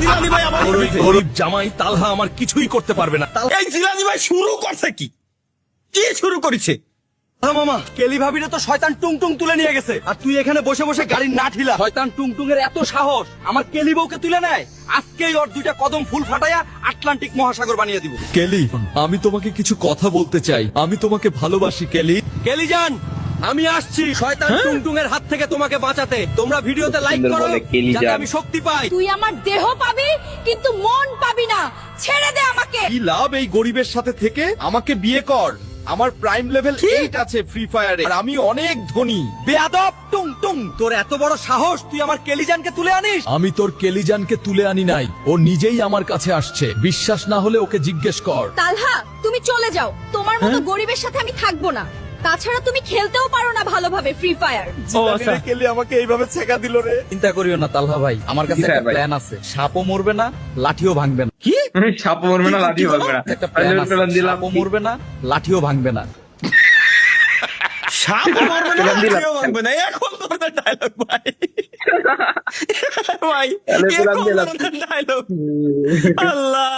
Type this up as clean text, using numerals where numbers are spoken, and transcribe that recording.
জিলানি ভাই আমার গরিব জামাই তালহা আমার কিছুই করতে পারবে না। এই জিলানি ভাই শুরু করছে কি শুরু করেছে? মামা কেলি ভাবিরে তো শয়তান টুংটুং তুলে নিয়ে গেছে, আর তুই এখানে বসে বসে গাড়ির না ঠিলা। শয়তান টুংটুং এর এত সাহস আমার কেলি বউকে তুলে নেয়। আজকেই ওর দুইটা কদম ফুল ফাটাইয়া আটলান্টিক মহাসাগর বানিয়ে দিব। কেলি, আমি তোমাকে কিছু কথা বলতে চাই। আমি তোমাকে ভালোবাসি কেলি। কেলি জান, আমি আসছি শয়তান টুংটুং এর হাত থেকে তোমাকে বাঁচাতে। তোমরা ভিডিওতে লাইক করো যাতে আমি শক্তি পাই। তুই আমার দেহ পাবি কিন্তু মন পাবি না, ছেড়ে দে আমাকে। কি লাভ এই গরিবের সাথে থেকে? আমাকে বিয়ে কর। আমার প্রাইম লেভেল 8 আছে ফ্রি ফায়ারে, আর আমি অনেক ধনী। বেয়াদব টুংটুং, তোর এত বড় সাহস তুই আমার কেলিজানকে তুলে আনিস? আমি তোর কেলিজানকে তুলে আনি নাই, ও নিজেই আমার কাছে আসছে। বিশ্বাস না হলে ওকে জিজ্ঞেস কর। তালহা তুমি চলে যাও, তোমার মতো গরিবের সাথে আমি থাকবো না। তাছাড়া তুমি খেলতেও পারো না ভালোভাবে ফ্রি ফায়ার। কেলি আমাকে এইভাবে ছেকা দিল রে। চিন্তা করিও না তালহা ভাই, আমার কাছে একটা প্ল্যান আছে। সাপও মরবে না, লাঠিও ভাঙবে না। কি? সাপ মরবে না, লাঠি ভাঙবে না। একটা প্ল্যান আছে, সাপও মরবে না, লাঠিও ভাঙবে না। সাপ মারবে না, লাঠিও ভাঙবে না। এখন তোর ডায়লগ ভাই। ভাই, এখন তোর ডায়লগ। আল্লাহ।